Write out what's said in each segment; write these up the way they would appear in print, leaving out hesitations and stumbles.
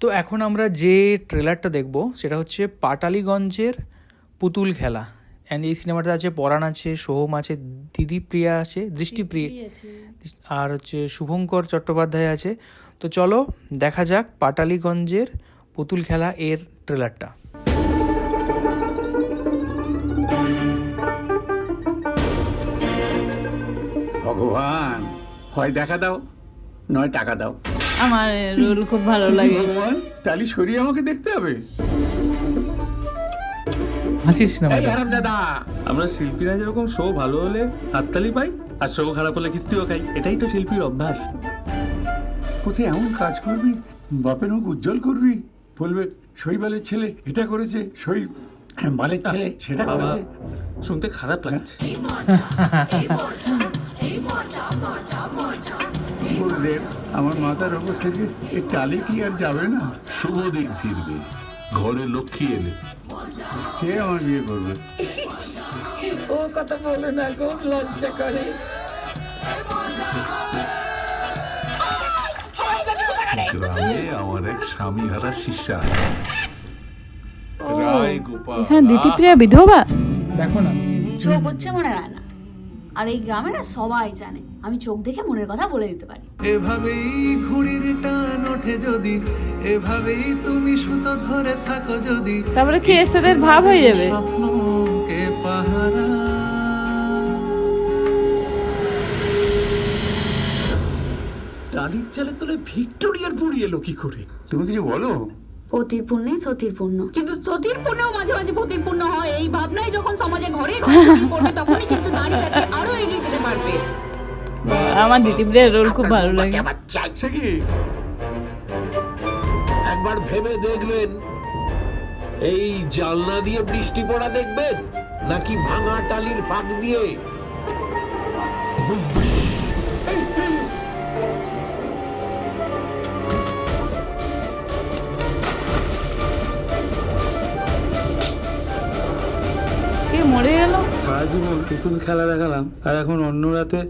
তো এখন আমরা যে ট্রেলারটা দেখব সেটা হচ্ছে পাটালিগঞ্জের পুতুল খেলা। অ্যান্ড এই সিনেমাটা আছে পরাণ আছে, সোহম আছে, দিদিপ্রিয়া আছে, দৃষ্টিপ্রিয়া আর হচ্ছে শুভঙ্কর চট্টোপাধ্যায় আছে। তো চলো দেখা যাক পাটালিগঞ্জের পুতুল খেলা এর ট্রেলারটা। ভগবান, হয় দেখা দাও নয় টাকা দাও। আমার রোল খুব ভালো লাগে। ভগবান, টালি সরিয়ে আমাকে দেখতে হবে। হাসির সিনেমা এই হারামজাদা, আমরা শিল্পীরা যেরকম শো ভালো হলে হাততালি পাই আর শো খারাপ হলে কিস্তিও খাই, এটাই তো শিল্পীর অভ্যাস। কোথায় এমন কাজ করবি বাপের মুখ উজ্জ্বল করবি, বলবে শৈবালের ছেলে এটা করেছে, বালের ছেলে সেটা বাবা, করেছে। শুনতে খারাপ লাগছে। গুরুদেব, আমার মাথার ওপর থেকে এই টালি কি আর যাবে না? শুভ দিন ফিরবে, ঘরে লক্ষ্মী এলে। কে আমার বিয়ে করবে? ও কথা বলো না, খুব লজ্জা করে। গ্রামে আমার এক স্বামী হারা শিষ্যা রায় গোপাল। এখানে দিদিপ্রিয়া বিধবা। দেখো না, চোখ হচ্ছে মনে হয় না, আর এই গ্রামে না সবাই জানে আমি চোখ দেখে মনের কথা বলে দিতে পারি। এভাবেই ঘুড়ির টান ওঠে যদি, এভাবেই তুমি সুতো ধরে থাকো যদি, তারপরে কি এর সাথে ভাব হয়ে যাবে। স্বপ্নকে পাহারা। টালির চালে তোলে ভিক্টোরিয়ার বুড়ি এলো কি করে? তুমি কিছু বলো। পতির পুণ্যে সতীর পুণ্য, কিন্তু সতীর পুণ্যও মাঝে মাঝে পতির পুণ্য হয়। এই ভাবনাই যখন সমাজে ঘরে ঘরে ছড়িয়ে পড়বে, তখনই কিন্তু নারী জাতি আরো এগিয়ে যেতে পারবে। আমার দিদিপ্রিয়ার রোল খুব ভালো লাগে। সে কি? একবার ভেবে দেখবেন, এই জানলা দিয়ে বৃষ্টি পড়া দেখবেন নাকি ভাঙা টালির ফাঁক দিয়ে? কে মরে গেল? সারা জীবন পুতুল খেলা দেখালাম আর এখন অন্য রাতে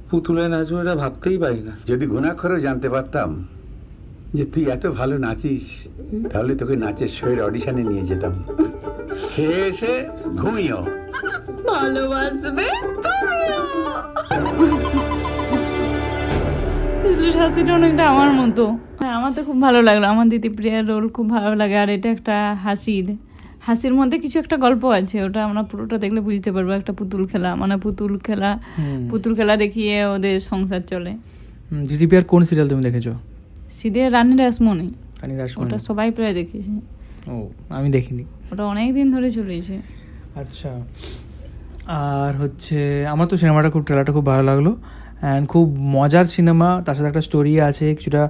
পুতুলে নাচবো, এটা ভাবতেই পারি না। যদি ঘুণাক্ষরেও জানতে পারতাম যে তুই এত ভালো নাচিস, তাহলে তোকে নাচের শোয়ের অডিশনে নিয়ে যেতাম। খেয়ে এসে ঘুমিও। ভালোবাসবে তুমিও। হাসিটা অনেকটা আমার মতো। হ্যাঁ, আমার তো খুব ভালো লাগলো। আমার দিদিপ্রিয়ার রোল খুব ভালো লাগে। আর এটা একটা হাসির মধ্যে কিছু একটা গল্প আছে, ওটা আমরা পুরোটা দেখলে বুঝতে পারবো। একটা পুতুল খেলা মানে পুতুল খেলা দেখিয়ে ওদের সংসার চলে। দিদিপ্রিয়ার কোন সিরিয়াল তুমি দেখেছো? সিধে রানী রাসমণি, রানী রাসমণি। ওটা সবাই প্রায় দেখেছে। ও, আমি দেখিনি। ওটা অনেক দিন ধরে চলেছে। আচ্ছা, আর হচ্ছে আমার তো সিনেমাটা ট্রেলারটা খুব ভালো লাগলো। অ্যান্ড খুব মজার সিনেমা, তার সাথে একটা স্টোরি আছে, কিছুটা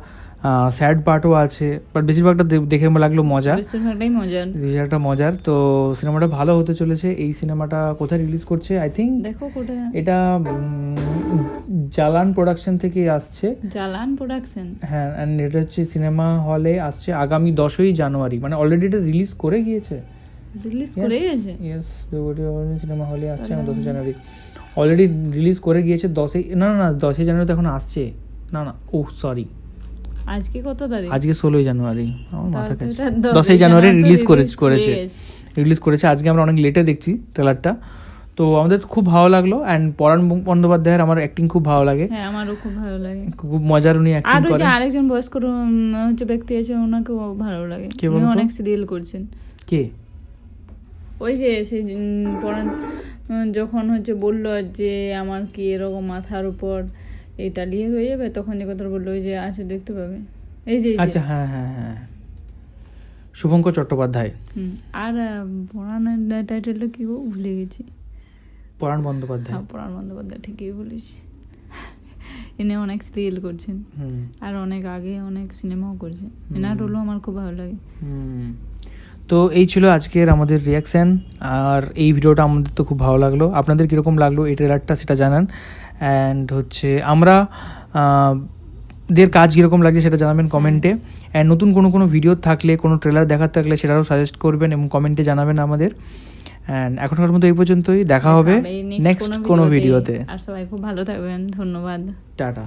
স্যাড পার্টও আছে, বাট বেশিরভাগটা দেখে লাগলো মজা, বেশিরভাগটা মজার। তো সিনেমাটা ভালো হতে চলেছে। এই সিনেমাটা কোথায় রিলিজ করছে? আই থিঙ্ক দেখো কোথায়, এটা জালান প্রোডাকশন থেকে আসছে। জালান প্রোডাকশন, হ্যাঁ। অ্যান্ড এটা হচ্ছে সিনেমা হলে আসছে আগামী 10ই জানুয়ারি, মানে অলরেডি এটা রিলিজ করে গিয়েছে। ইয়েস, সিনেমা হলে আসছে আমার 10ই জানুয়ারি, অলরেডি রিলিজ করে গিয়েছে। 10ই জানুয়ারি তো এখন আসছে না। ও সরি, আজকে কত তারিখ? আজকে 16ই জানুয়ারি, আমার মাথা কাছে। 10ই জানুয়ারি রিলিজ করেছে। আজকে আমরা অনেক লেটে দেখছি ট্রেলারটা, তো আমাদের খুব ভালো লাগলো। অ্যান্ড পরাণ বন্দ্যোপাধ্যায়ের আমার অ্যাক্টিং খুব ভালো লাগে। হ্যাঁ, আমারও খুব ভালো লাগে, খুব মজার উনি অ্যাক্টিং আর করেন। আরেকজন বয়স্ক হচ্ছে ব্যক্তি আছে, ওনাকেও ভালো লাগে। উনি অনেক সিরিয়াল করছেন। কে? ওই যে সেই পরাণ যখন হচ্ছে বললো যে আমার কি এরকম মাথার উপর এই টালিয়ে হয়ে যাবে, তখন যে কথা বললো, ওই যে আছে দেখতে পাবে, এই যে। আচ্ছা, হ্যাঁ হ্যাঁ হ্যাঁ, শুভঙ্কর চট্টোপাধ্যায়। আর পরাণের টাইটেলটা কি ভুলে গেছি। পরাণ বন্দ্যোপাধ্যায়। হ্যাঁ, পরাণ বন্দ্যোপাধ্যায়, ঠিকই বলেছি। ইনি অনেক সিরিয়াল করছেন, আর অনেক আগে অনেক সিনেমাও করছেন। এনার রোলও আমার খুব ভালো লাগে। তো এই ছিল আজকের আমাদের রিয়াকশান, আর এই ভিডিওটা আমাদের তো খুব ভালো লাগলো। আপনাদের কীরকম লাগলো এই ট্রেলারটা সেটা জানান। অ্যান্ড হচ্ছে আমরা দের কাজ কীরকম লাগছে সেটা জানাবেন কমেন্টে। অ্যান্ড নতুন কোনো ভিডিও থাকলে, কোনো ট্রেলার দেখার থাকলে সেটাও সাজেস্ট করবেন এবং কমেন্টে জানাবেন আমাদের। অ্যান্ড এখনকার মতো এই পর্যন্তই, দেখা হবে নেক্সট কোনো ভিডিওতে। আর সবাই খুব ভালো থাকবেন, ধন্যবাদ, টাটা।